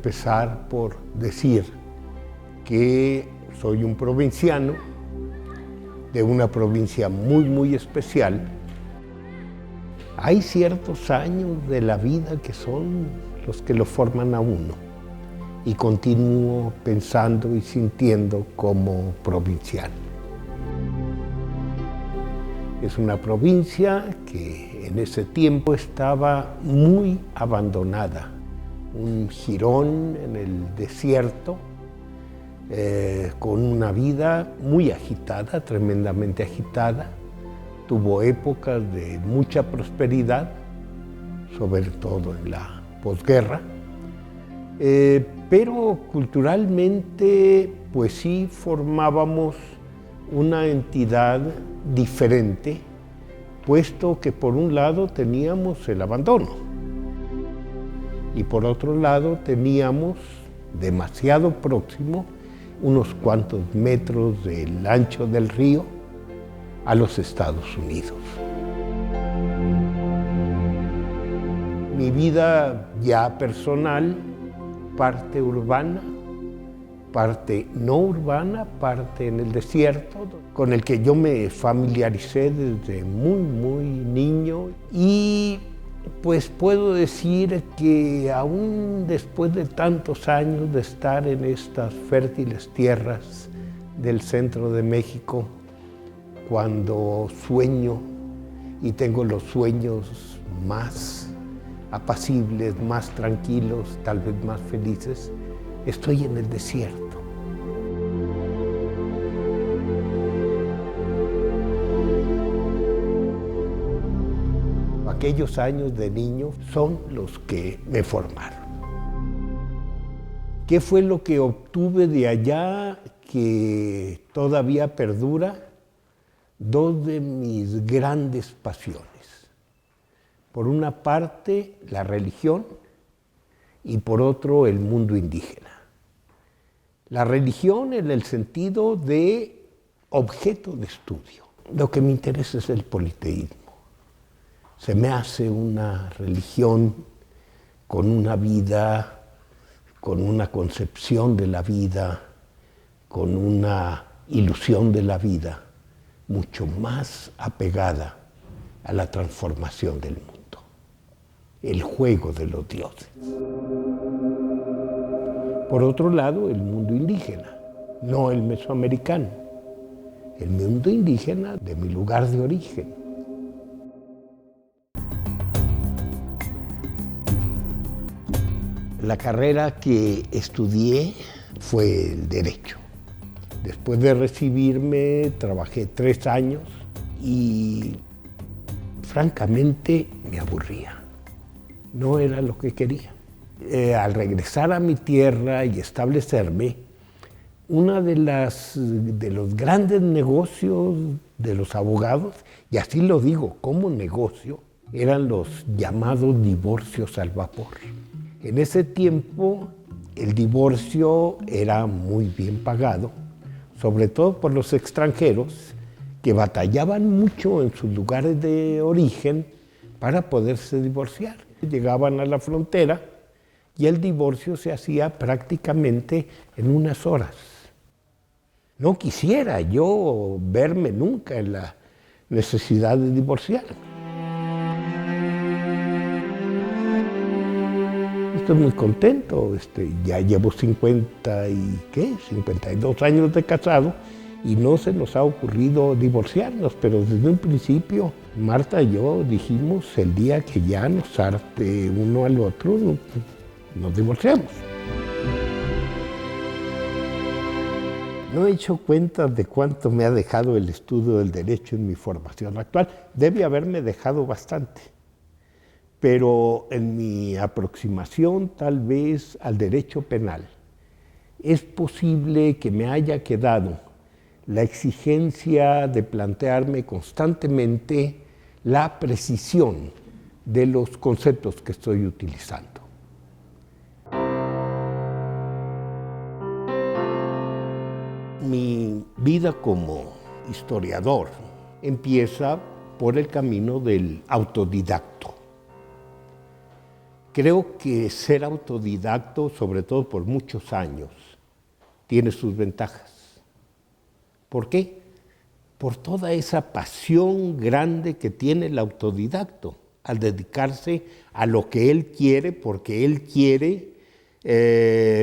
empezar por decir que soy un provinciano de una provincia muy, muy especial. Hay ciertos años de la vida que son los que lo forman a uno y continúo pensando y sintiendo como provinciano. Es una provincia que en ese tiempo estaba muy abandonada, un jirón en el desierto, con una vida muy agitada, tremendamente agitada. Tuvo épocas de mucha prosperidad, sobre todo en la posguerra, pero culturalmente pues sí formábamos una entidad diferente, puesto que por un lado teníamos el abandono y por otro lado teníamos demasiado próximo, unos cuantos metros del ancho del río, a los Estados Unidos. Mi vida ya personal, parte urbana, parte no urbana, parte en el desierto, con el que yo me familiaricé desde muy, muy niño. Y pues puedo decir que aún después de tantos años de estar en estas fértiles tierras del centro de México, cuando sueño y tengo los sueños más apacibles, más tranquilos, tal vez más felices, estoy en el desierto. Aquellos años de niño son los que me formaron. ¿Qué fue lo que obtuve de allá que todavía perdura? Dos de mis grandes pasiones. Por una parte, la religión y por otro, el mundo indígena. La religión en el sentido de objeto de estudio. Lo que me interesa es el politeísmo. Se me hace una religión con una vida, con una concepción de la vida, con una ilusión de la vida, mucho más apegada a la transformación del mundo, el juego de los dioses. Por otro lado, el mundo indígena, no el mesoamericano, el mundo indígena de mi lugar de origen. La carrera que estudié fue el Derecho. Después de recibirme, trabajé 3 años y francamente me aburría. No era lo que quería. Al regresar a mi tierra y establecerme, uno de los grandes negocios de los abogados, y así lo digo como negocio, eran los llamados divorcios al vapor. En ese tiempo el divorcio era muy bien pagado, sobre todo por los extranjeros que batallaban mucho en sus lugares de origen para poderse divorciar. Llegaban a la frontera y el divorcio se hacía prácticamente en unas horas. No quisiera yo verme nunca en la necesidad de divorciarme. Estoy muy contento, ya llevo 52 años de casado y no se nos ha ocurrido divorciarnos, pero desde un principio Marta y yo dijimos el día que ya nos harte uno al otro, nos divorciamos. No he hecho cuentas de cuánto me ha dejado el estudio del derecho en mi formación actual. Debe haberme dejado bastante. Pero en mi aproximación tal vez al derecho penal, es posible que me haya quedado la exigencia de plantearme constantemente la precisión de los conceptos que estoy utilizando. Mi vida como historiador empieza por el camino del autodidacto. Creo que ser autodidacto, sobre todo por muchos años, tiene sus ventajas. ¿Por qué? Por toda esa pasión grande que tiene el autodidacto al dedicarse a lo que él quiere, porque él quiere,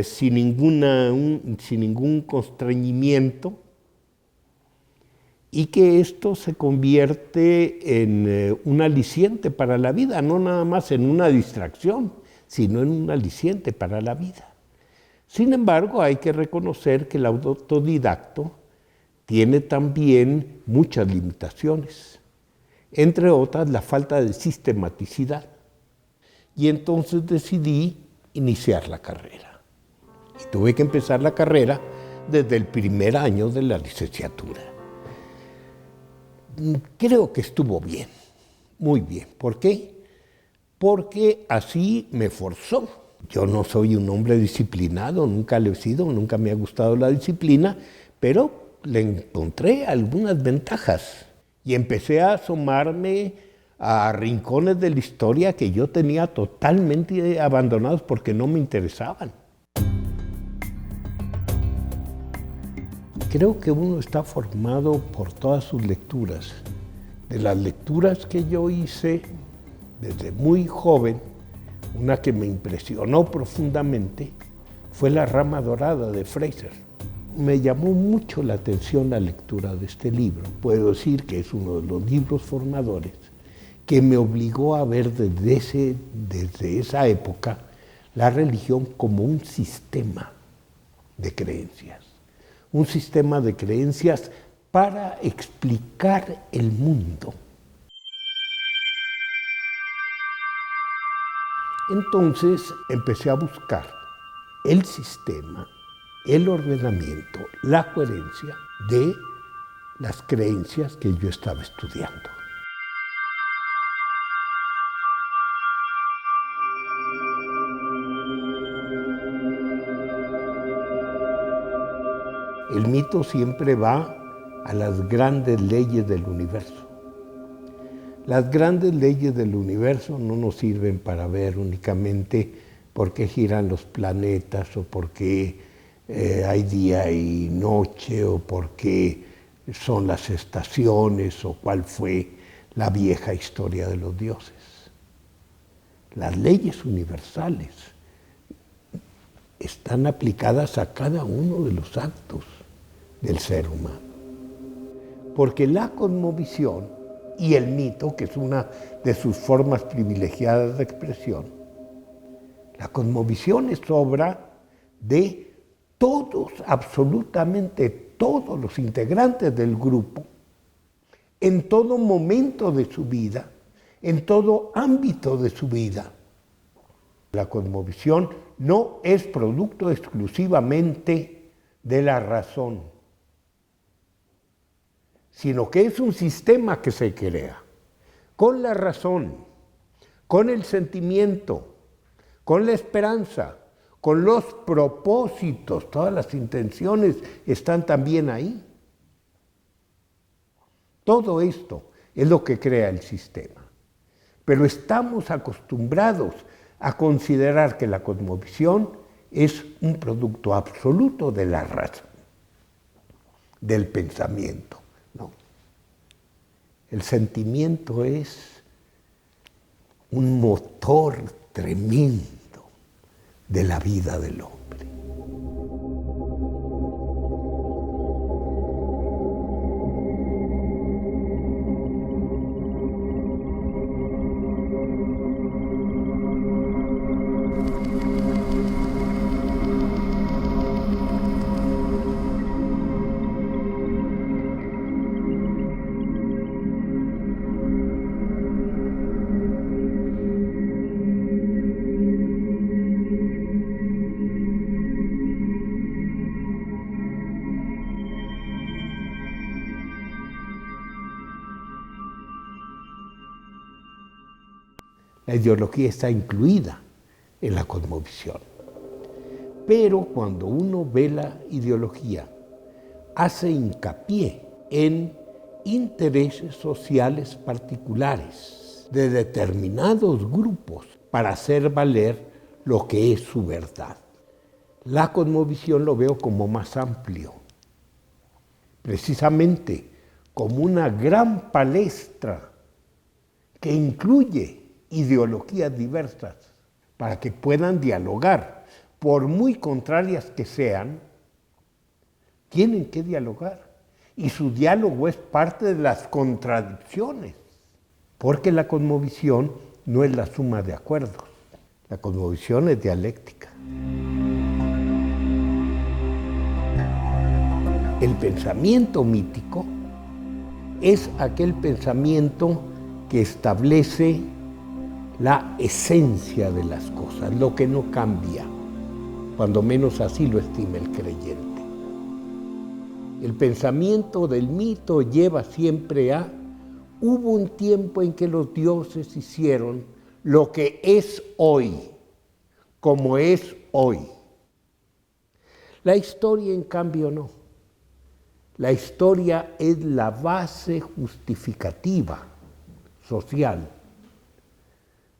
sin ningún constreñimiento, y que esto se convierte en un aliciente para la vida, no nada más en una distracción, sino en un aliciente para la vida. Sin embargo, hay que reconocer que el autodidacto tiene también muchas limitaciones, entre otras la falta de sistematicidad. Y entonces decidí iniciar la carrera. Y tuve que empezar la carrera desde el primer año de la licenciatura. Creo que estuvo bien, muy bien. ¿Por qué? Porque así me forzó. Yo no soy un hombre disciplinado, nunca lo he sido, nunca me ha gustado la disciplina, pero le encontré algunas ventajas y empecé a asomarme a rincones de la historia que yo tenía totalmente abandonados porque no me interesaban. Creo que uno está formado por todas sus lecturas. De las lecturas que yo hice desde muy joven, una que me impresionó profundamente fue La rama dorada de Fraser. Me llamó mucho la atención la lectura de este libro. Puedo decir que es uno de los libros formadores que me obligó a ver desde esa época la religión como un sistema de creencias. Un sistema de creencias para explicar el mundo. Entonces empecé a buscar el sistema, el ordenamiento, la coherencia de las creencias que yo estaba estudiando. El mito siempre va a las grandes leyes del universo. Las grandes leyes del universo no nos sirven para ver únicamente por qué giran los planetas o por qué hay día y noche o por qué son las estaciones o cuál fue la vieja historia de los dioses. Las leyes universales están aplicadas a cada uno de los actos del ser humano. Porque la cosmovisión y el mito, que es una de sus formas privilegiadas de expresión, la cosmovisión es obra de todos, absolutamente todos los integrantes del grupo, en todo momento de su vida, en todo ámbito de su vida. La cosmovisión no es producto exclusivamente de la razón, sino que es un sistema que se crea con la razón, con el sentimiento, con la esperanza, con los propósitos. Todas las intenciones están también ahí. Todo esto es lo que crea el sistema. Pero estamos acostumbrados a considerar que la cosmovisión es un producto absoluto de la razón, del pensamiento. No. El sentimiento es un motor tremendo de la vida del hombre. La ideología está incluida en la cosmovisión. Pero cuando uno ve la ideología, hace hincapié en intereses sociales particulares de determinados grupos para hacer valer lo que es su verdad. La cosmovisión lo veo como más amplio, precisamente como una gran palestra que incluye ideologías diversas para que puedan dialogar. Por muy contrarias que sean, tienen que dialogar. Y su diálogo es parte de las contradicciones, porque la cosmovisión no es la suma de acuerdos. La cosmovisión es dialéctica. El pensamiento mítico es aquel pensamiento que establece la esencia de las cosas, lo que no cambia, cuando menos así lo estima el creyente. El pensamiento del mito lleva siempre a: hubo un tiempo en que los dioses hicieron lo que es hoy, como es hoy. La historia, en cambio, no. La historia es la base justificativa social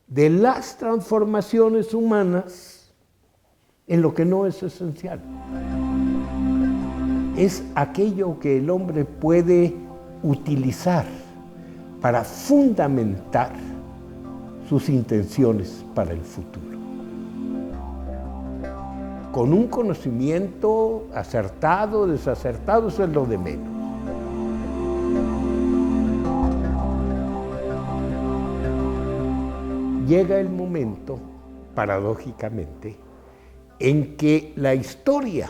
de las transformaciones humanas en lo que no es esencial. Es aquello que el hombre puede utilizar para fundamentar sus intenciones para el futuro. Con un conocimiento acertado, desacertado, eso es lo de menos. Llega el momento, paradójicamente, en que la historia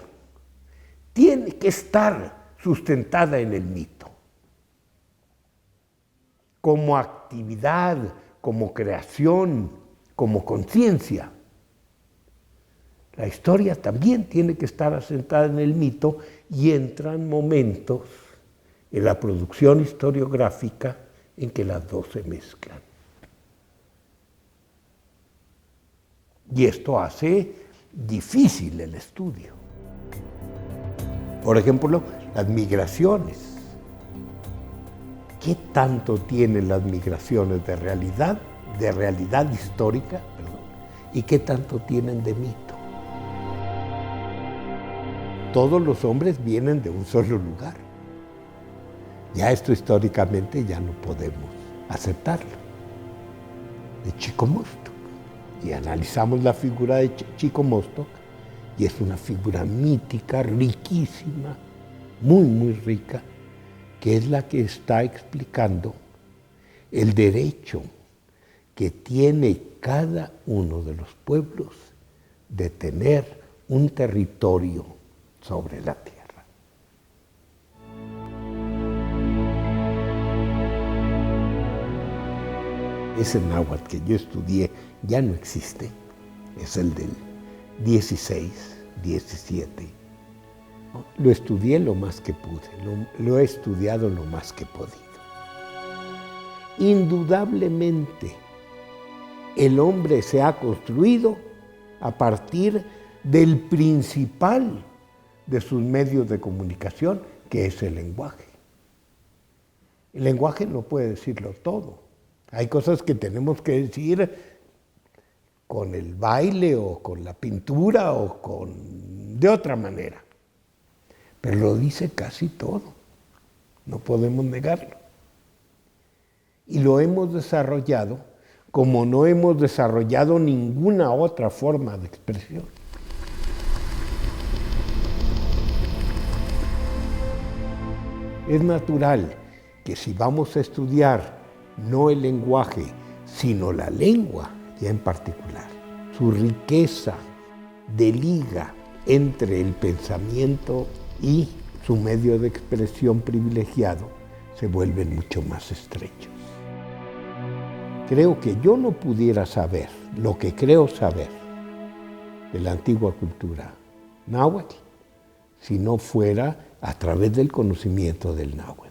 tiene que estar sustentada en el mito, como actividad, como creación, como conciencia. La historia también tiene que estar asentada en el mito y entran momentos en la producción historiográfica en que las dos se mezclan. Y esto hace difícil el estudio. Por ejemplo, las migraciones. ¿Qué tanto tienen las migraciones de realidad histórica, y qué tanto tienen de mito? Todos los hombres vienen de un solo lugar. Ya esto históricamente ya no podemos aceptarlo. De Chico Mostock. Y analizamos la figura de Chico Mostock, y es una figura mítica, riquísima, muy, muy rica, que es la que está explicando el derecho que tiene cada uno de los pueblos de tener un territorio sobre la tierra. Ese náhuatl que yo estudié ya no existe, es el del 16, 17. Lo estudié lo más que pude, lo he estudiado lo más que he podido. Indudablemente, el hombre se ha construido a partir del principal de sus medios de comunicación, que es el lenguaje. El lenguaje no puede decirlo todo. Hay cosas que tenemos que decir con el baile o con la pintura o de otra manera. Pero lo dice casi todo. No podemos negarlo. Y lo hemos desarrollado como no hemos desarrollado ninguna otra forma de expresión. Es natural que si vamos a estudiar no el lenguaje, sino la lengua ya en particular, su riqueza de liga entre el pensamiento y su medio de expresión privilegiado se vuelven mucho más estrechos. Creo que yo no pudiera saber lo que creo saber de la antigua cultura náhuatl si no fuera a través del conocimiento del náhuatl.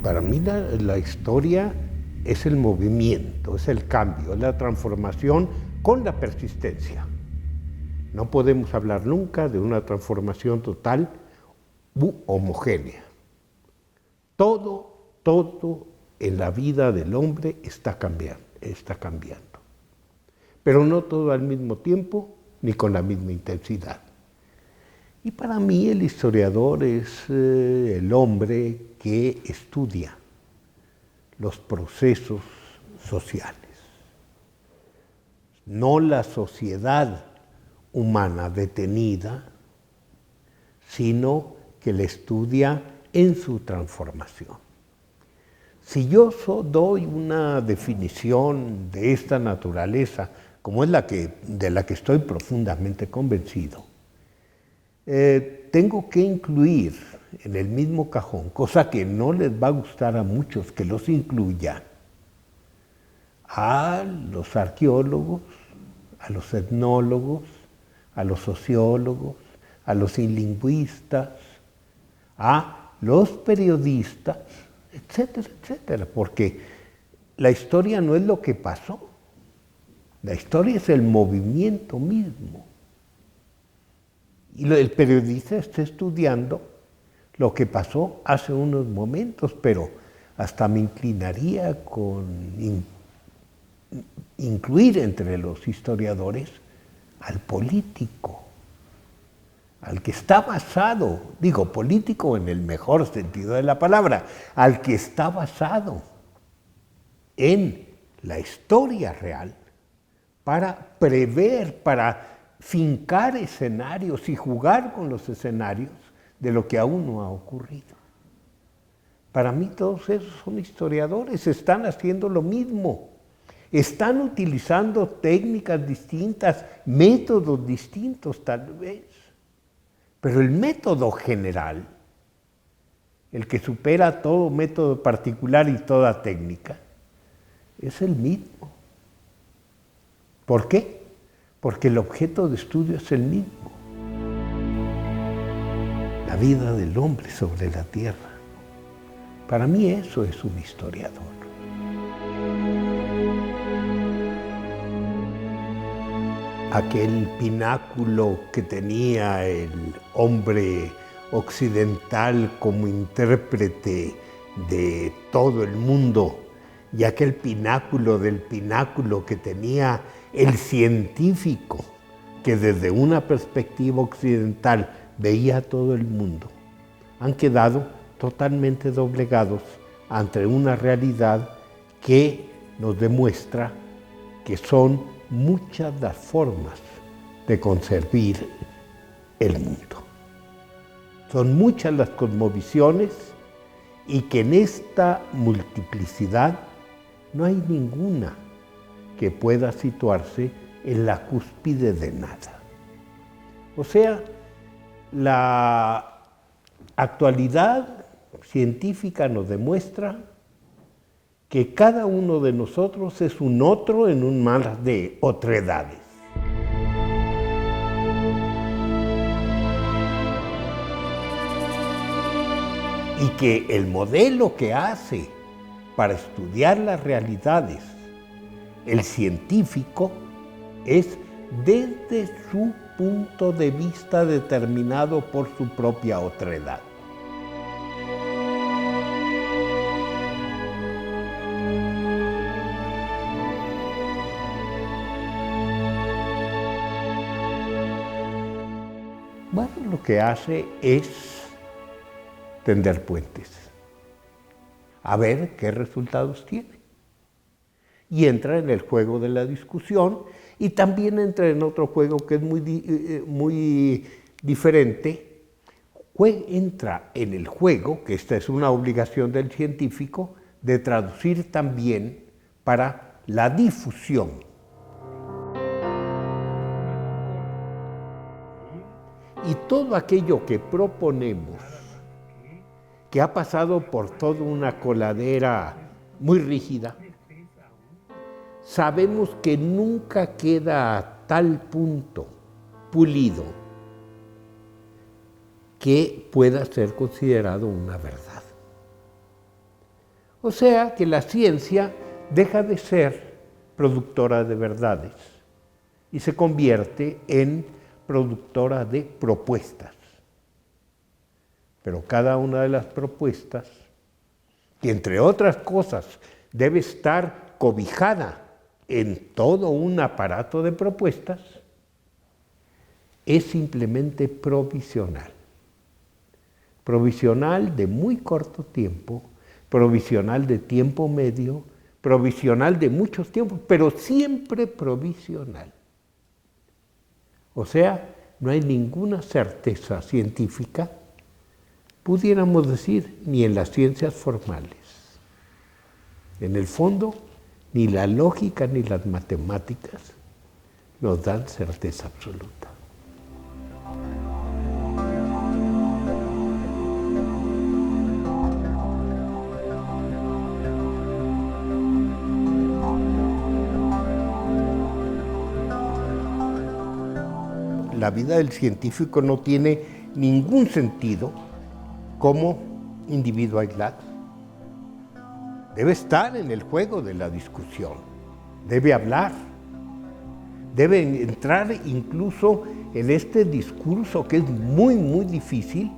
Para mí la historia es el movimiento, es el cambio, es la transformación con la persistencia. No podemos hablar nunca de una transformación total u homogénea. Todo en la vida del hombre está cambiando. Pero no todo al mismo tiempo ni con la misma intensidad. Y para mí el historiador es el hombre que estudia los procesos sociales, no la sociedad humana detenida, sino que la estudia en su transformación. Si yo doy una definición de esta naturaleza, como es de la que estoy profundamente convencido, tengo que incluir en el mismo cajón, cosa que no les va a gustar a muchos que los incluya, a los arqueólogos, a los etnólogos, a los sociólogos, a los lingüistas, a los periodistas, etcétera, etcétera, porque la historia no es lo que pasó, la historia es el movimiento mismo. Y el periodista está estudiando lo que pasó hace unos momentos, pero hasta me inclinaría con incluir entre los historiadores al político, al que está basado, digo político en el mejor sentido de la palabra, al que está basado en la historia real para prever, para fincar escenarios y jugar con los escenarios de lo que aún no ha ocurrido. Para mí todos esos son historiadores, están haciendo lo mismo, están utilizando técnicas distintas, métodos distintos tal vez, pero el método general, el que supera todo método particular y toda técnica, es el mismo. ¿Por qué? Porque el objeto de estudio es el mismo. La vida del hombre sobre la tierra. Para mí eso es un historiador. Aquel pináculo que tenía el hombre occidental como intérprete de todo el mundo, y aquel pináculo del pináculo que tenía el científico, que desde una perspectiva occidental veía a todo el mundo, han quedado totalmente doblegados ante una realidad que nos demuestra que son muchas las formas de concebir el mundo. Son muchas las cosmovisiones y que en esta multiplicidad no hay ninguna que pueda situarse en la cúspide de nada. O sea, la actualidad científica nos demuestra que cada uno de nosotros es un otro en un mar de otredades. Y que el modelo que hace para estudiar las realidades el científico es desde su punto de vista determinado por su propia otredad. Bueno, lo que hace es tender puentes, a ver qué resultados tiene. Y entra en el juego de la discusión y también entra en otro juego que es muy diferente. Entra en el juego, que esta es una obligación del científico, de traducir también para la difusión. Y todo aquello que proponemos, que ha pasado por toda una coladera muy rígida, sabemos que nunca queda a tal punto pulido que pueda ser considerado una verdad. O sea que la ciencia deja de ser productora de verdades y se convierte en productora de propuestas. Pero cada una de las propuestas, que entre otras cosas debe estar cobijada en todo un aparato de propuestas, es simplemente provisional. Provisional de muy corto tiempo, provisional de tiempo medio, provisional de muchos tiempos, pero siempre provisional. O sea, no hay ninguna certeza científica, pudiéramos decir, ni en las ciencias formales. En el fondo, ni la lógica ni las matemáticas nos dan certeza absoluta. La vida del científico no tiene ningún sentido como individuo aislado. Debe estar en el juego de la discusión, debe hablar, debe entrar incluso en este discurso que es muy, muy difícil,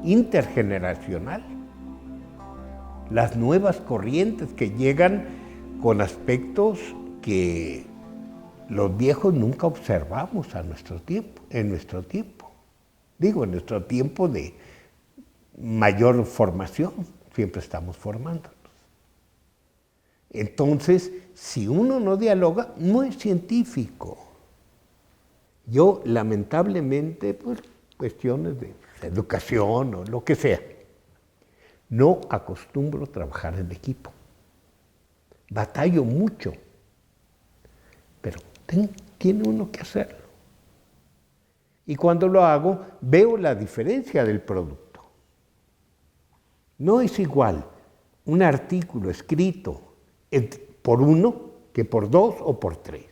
intergeneracional. Las nuevas corrientes que llegan con aspectos que los viejos nunca observamos en nuestro tiempo. Digo, en nuestro tiempo de mayor formación, siempre estamos formándonos. Entonces, si uno no dialoga, no es científico. Yo, lamentablemente, por cuestiones de educación o lo que sea, no acostumbro a trabajar en equipo. Batallo mucho, pero tiene uno que hacerlo. Y cuando lo hago, veo la diferencia del producto. No es igual un artículo escrito por uno que por dos o por tres.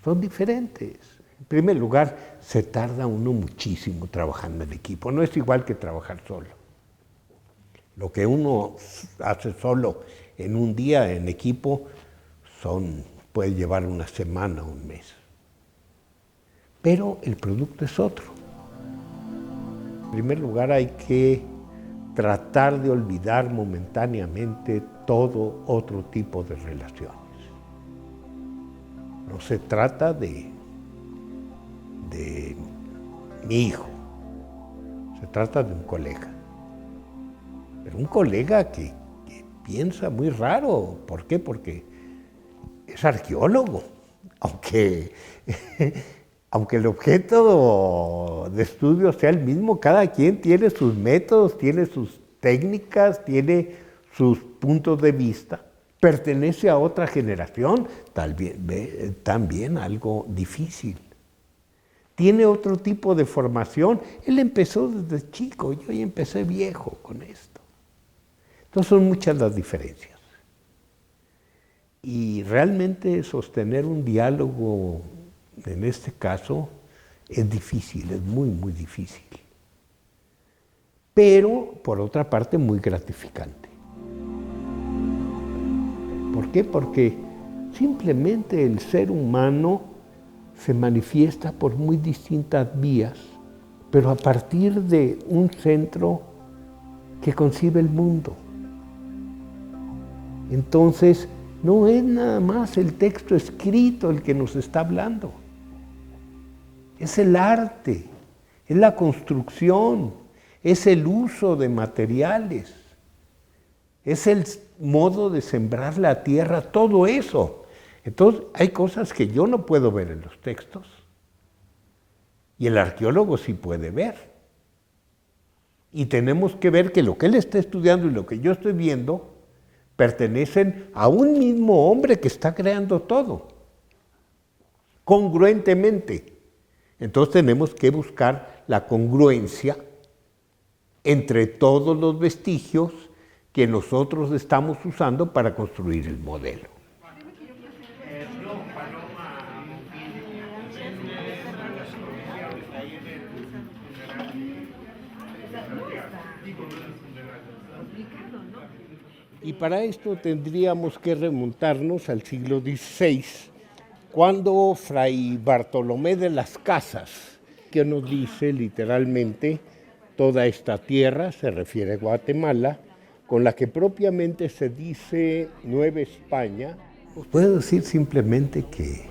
Son diferentes. En primer lugar, se tarda uno muchísimo trabajando en equipo. No es igual que trabajar solo. Lo que uno hace solo en un día en equipo puede llevar una semana o un mes. Pero el producto es otro. En primer lugar, hay que tratar de olvidar momentáneamente todo otro tipo de relaciones. No se trata de mi hijo, se trata de un colega. Pero un colega que piensa muy raro. ¿Por qué? Porque es arqueólogo, aunque el objeto de estudio sea el mismo, cada quien tiene sus métodos, tiene sus técnicas, tiene sus puntos de vista, pertenece a otra generación, también algo difícil. Tiene otro tipo de formación, él empezó desde chico, yo ya empecé viejo con esto. Entonces son muchas las diferencias. Y realmente sostener un diálogo, en este caso, es difícil, es muy, muy difícil. Pero, por otra parte, muy gratificante. ¿Por qué? Porque simplemente el ser humano se manifiesta por muy distintas vías, pero a partir de un centro que concibe el mundo. Entonces, no es nada más el texto escrito el que nos está hablando. Es el arte, es la construcción, es el uso de materiales, es el modo de sembrar la tierra, todo eso. Entonces, hay cosas que yo no puedo ver en los textos y el arqueólogo sí puede ver. Y tenemos que ver que lo que él está estudiando y lo que yo estoy viendo pertenecen a un mismo hombre que está creando todo, congruentemente. Entonces tenemos que buscar la congruencia entre todos los vestigios que nosotros estamos usando para construir el modelo. Y para esto tendríamos que remontarnos al siglo XVI, cuando Fray Bartolomé de las Casas, que nos dice literalmente, toda esta tierra, se refiere a Guatemala, con la que propiamente se dice Nueva España. Os puedo decir simplemente que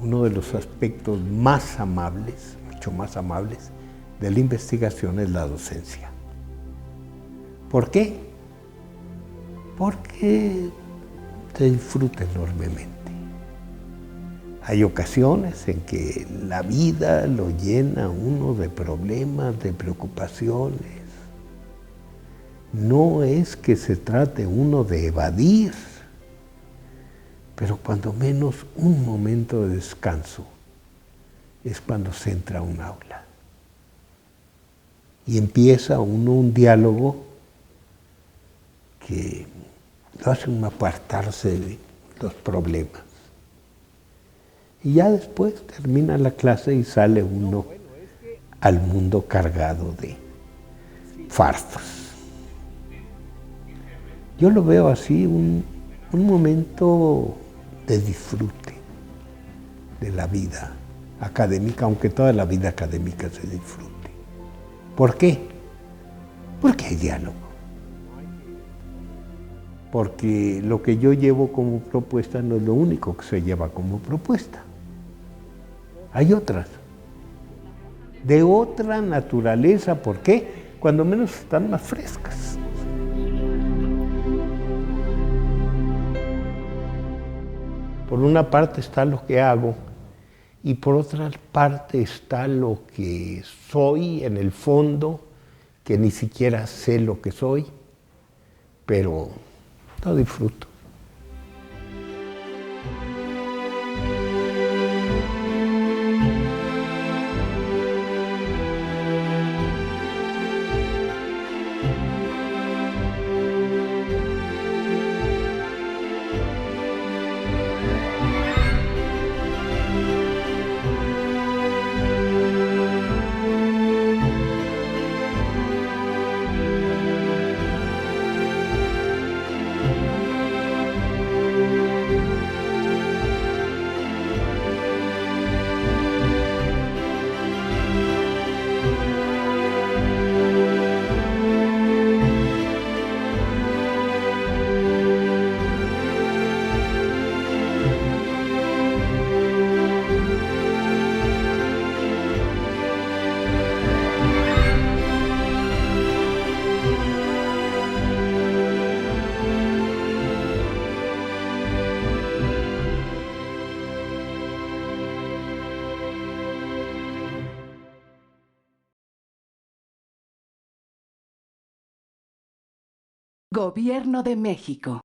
uno de los aspectos más amables, mucho más amables, de la investigación es la docencia. ¿Por qué? Porque se disfruta enormemente. Hay ocasiones en que la vida lo llena uno de problemas, de preocupaciones. No es que se trate uno de evadir, pero cuando menos un momento de descanso es cuando se entra a un aula. Y empieza uno un diálogo que lo hace uno apartarse de los problemas. Y ya después termina la clase y sale uno al mundo cargado de fardos. Yo lo veo así, un momento de disfrute de la vida académica, aunque toda la vida académica se disfrute. ¿Por qué? Porque hay diálogo. Porque lo que yo llevo como propuesta no es lo único que se lleva como propuesta. Hay otras, de otra naturaleza. ¿Por qué? Cuando menos están más frescas. Por una parte está lo que hago y por otra parte está lo que soy en el fondo, que ni siquiera sé lo que soy, pero lo disfruto. Gobierno de México.